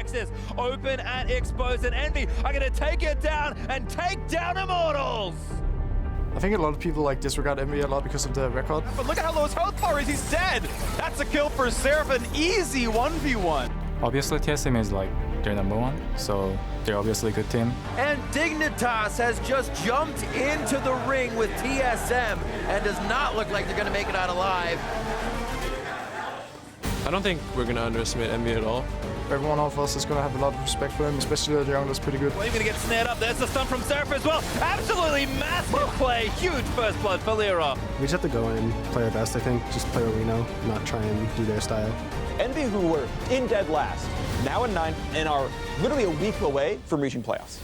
Nexus open and exposed, and Envy are going to take it down and take down Immortals. I think a lot of people like disregard Envy a lot because of the record. But look at how low his health bar is. He's dead. That's a kill for Seraph, an easy 1v1. Obviously, TSM is like their number one, so they're obviously a good team. And Dignitas has just jumped into the ring with TSM and does not look like they're going to make it out alive. I don't think we're going to underestimate Envy at all. Everyone of us is going to have a lot of respect for him, especially the jungler's pretty good. Well, he's going to get snared up. There's the stun from Seraph as well. Absolutely massive play. Huge first blood for Lira. We just have to go in, play our best, I think. Just play what we know, not try and do their style. Envy, who were in dead last, now in 9th, and are literally a week away from reaching playoffs.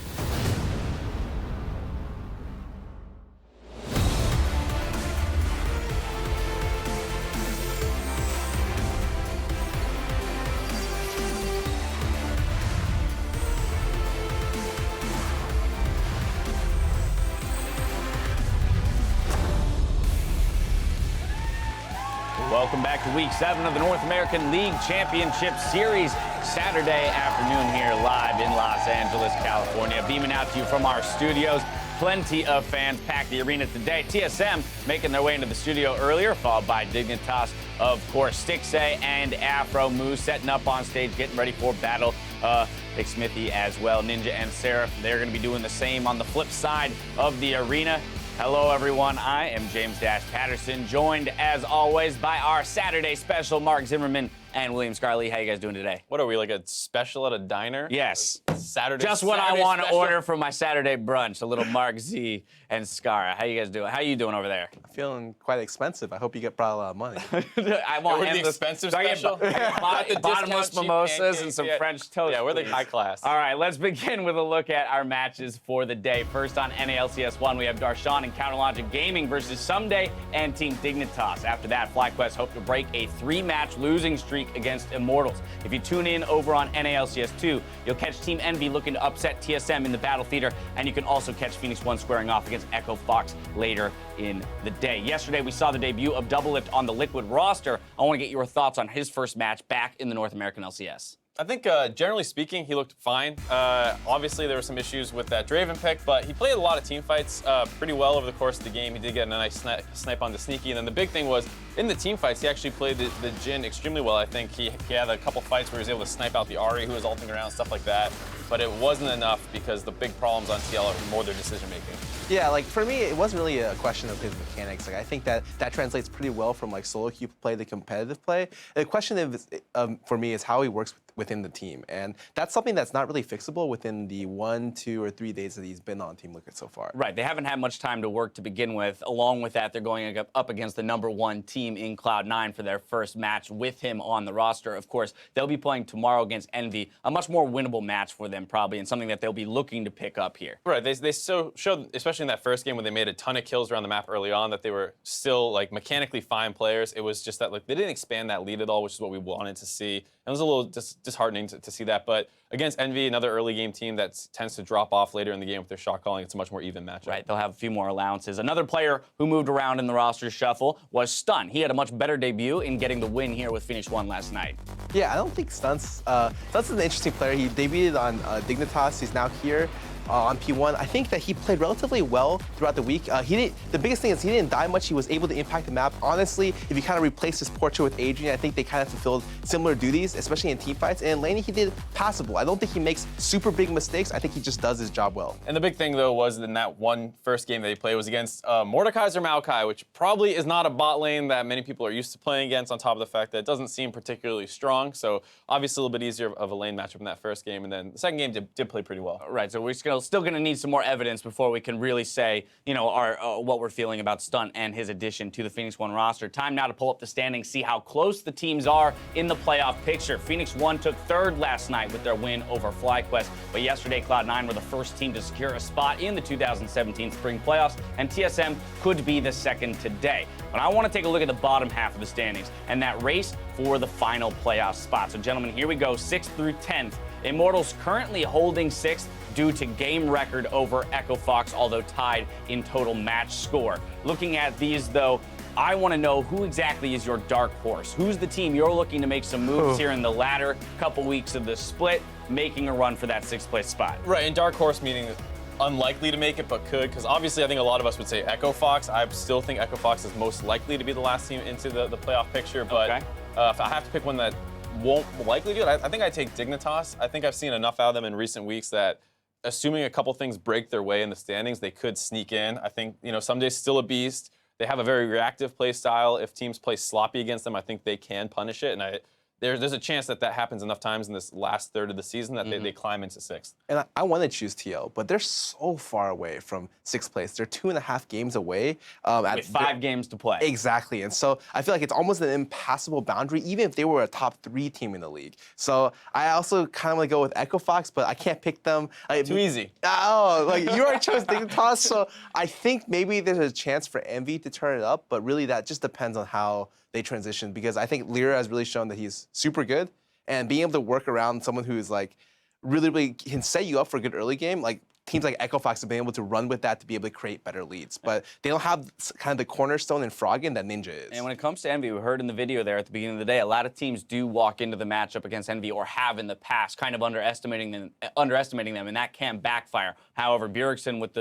Welcome back to Week 7 of the North American League Championship Series. Saturday afternoon here live in Los Angeles, California. Beaming out to you from our studios. Plenty of fans packed the arena today. TSM making their way into the studio earlier, followed by Dignitas, of course, Stixxay and Afro Moose setting up on stage, getting ready for battle. Big Smithy as well, Ninja and Seraph. They're going to be doing the same on the flip side of the arena. Hello, everyone. I am James Dash Patterson, joined as always by our Saturday special, Mark Zimmerman and William Scarley. How you guys doing today? What are we, like a special at a diner? Yes. Saturday. Just what Saturday I want to special. order for my Saturday brunch. A little Mark Z and Scar. How you guys doing? How you doing over there? Feeling quite expensive. I hope you brought a lot of money. I want We're the expensive special. The bottomless mimosas and some French toast. Yeah, we're the please. high class. All right, let's begin with a look at our matches for the day. First on NALCS 1, we have Darshan and Counterlogic Gaming versus Someday and Team Dignitas. After that, FlyQuest hope to break a 3-match losing streak against Immortals. If you tune in over on NALCS 2, you'll catch Team Envy looking to upset TSM in the Battle Theater, and you can also catch Phoenix 1 squaring off against Echo Fox later in the day. Yesterday, we saw the debut of Doublelift on the Liquid roster. I want to get your thoughts on his first match back in the North American LCS. I think, generally speaking, he looked fine. Obviously, there were some issues with that Draven pick, but he played a lot of team fights pretty well over the course of the game. He did get a nice snipe on the Sneaky, and then the big thing was, in the team fights, he actually played the Jhin extremely well. I think he had a couple fights where he was able to snipe out the Ahri, who was ulting around, stuff like that. But it wasn't enough because the big problems on TL are more their decision-making. Yeah, like for me, it wasn't really a question of his mechanics. Like I think that translates pretty well from like solo queue play to competitive play. The question for me is how he works within the team, and that's something that's not really fixable within the 1, 2, or 3 days that he's been on Team Liquid so far. Right, they haven't had much time to work to begin with. Along with that, they're going up against the #1 team in Cloud9 for their first match with him on the roster. Of course, they'll be playing tomorrow against Envy, a much more winnable match for them probably, and something that they'll be looking to pick up here. Right, they so showed, especially in that first game when they made a ton of kills around the map early on, that they were still like mechanically fine players. It was just that like they didn't expand that lead at all, which is what we wanted to see. And it was a little disheartening to see that. But against Envy, another early game team that tends to drop off later in the game with their shot calling, it's a much more even matchup. Right, they'll have a few more allowances. Another player who moved around in the roster shuffle was Stun. He had a much better debut in getting the win here with Phoenix 1 last night. Yeah, I don't think Stun's an interesting player. He debuted on Dignitas. He's now here on P1. I think that he played relatively well throughout the week. The biggest thing is he didn't die much. He was able to impact the map. Honestly, if you kind of replace his portrait with Adrian, I think they kind of fulfilled similar duties, especially in team fights. And Laney, he did passable. I don't think he makes super big mistakes. I think he just does his job well. And the big thing, though, was in that one first game that he played was against Mordekaiser Maokai, which probably is not a bot lane that many people are used to playing against, on top of the fact that it doesn't seem particularly strong. So obviously a little bit easier of a lane matchup in that first game. And then the second game did play pretty well. Right, so we're still going to need some more evidence before we can really say, you know, what we're feeling about Stunt and his addition to the Phoenix 1 roster. Time now to pull up the standings, see how close the teams are in the playoff picture. Phoenix 1 took 3rd last night with their win over FlyQuest, but yesterday Cloud9 were the first team to secure a spot in the 2017 Spring Playoffs, and TSM could be the second today. But I want to take a look at the bottom half of the standings and that race for the final playoff spot. So gentlemen, here we go, 6th through 10th. Immortals currently holding 6th due to game record over Echo Fox, although tied in total match score. Looking at these, though, I want to know who exactly is your dark horse. Who's the team you're looking to make some moves here in the latter couple weeks of the split? making a run for that 6th place spot. Right, and dark horse meaning unlikely to make it, but could, because obviously I think a lot of us would say Echo Fox. I still think Echo Fox is most likely to be the last team into the playoff picture, but Okay. If I have to pick one that won't likely do it, I think I'd take Dignitas. I think I've seen enough out of them in recent weeks that assuming a couple things break their way in the standings, they could sneak in. I think, Sumday's still a beast. They have a very reactive play style. If teams play sloppy against them, I think they can punish it, and there's a chance that happens enough times in this last third of the season that they climb into 6th. And I want to choose TL, but they're so far away from 6th place. They're 2.5 games away. With 5 games to play. Exactly. And so I feel like it's almost an impassable boundary, even if they were a top 3 team in the league. So I also kind of want to go with Echo Fox, but I can't pick them. Too easy. Oh, like you already chose Dignitas, so I think maybe there's a chance for Envy to turn it up, but really that just depends on how they transition, because I think Lyra has really shown that he's super good, and being able to work around someone who is like really can set you up for a good early game, like teams like Echo Fox have been able to run with that to be able to create better leads. But they don't have kind of the cornerstone in Froggen that Ninja is. And when it comes to Envy, we heard in the video there at the beginning of the day, a lot of teams do walk into the matchup against Envy, or have in the past, kind of underestimating them, and that can backfire. However, Bjergsen with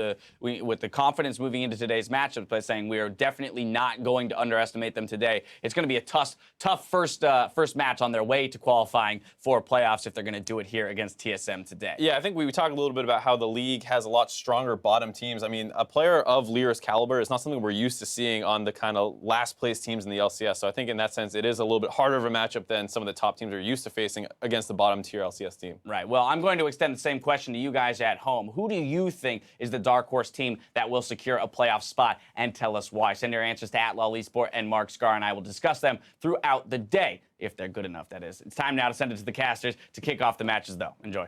the confidence moving into today's matchup by saying we are definitely not going to underestimate them today. It's going to be a tough first match on their way to qualifying for playoffs if they're going to do it here against TSM today. Yeah, I think we talked a little bit about how the league has a lot stronger bottom teams. I mean, a player of Lyra's caliber is not something we're used to seeing on the kind of last place teams in the LCS. So I think in that sense, it is a little bit harder of a matchup than some of the top teams are used to facing against the bottom tier LCS team. Right. Well, I'm going to extend the same question to you guys at home. Who do you think is the dark horse team that will secure a playoff spot, and tell us why? Send your answers to @LollySport, and Mark Scar and I will discuss them throughout the day, if they're good enough, that is. It's time now to send it to the casters to kick off the matches, though. Enjoy.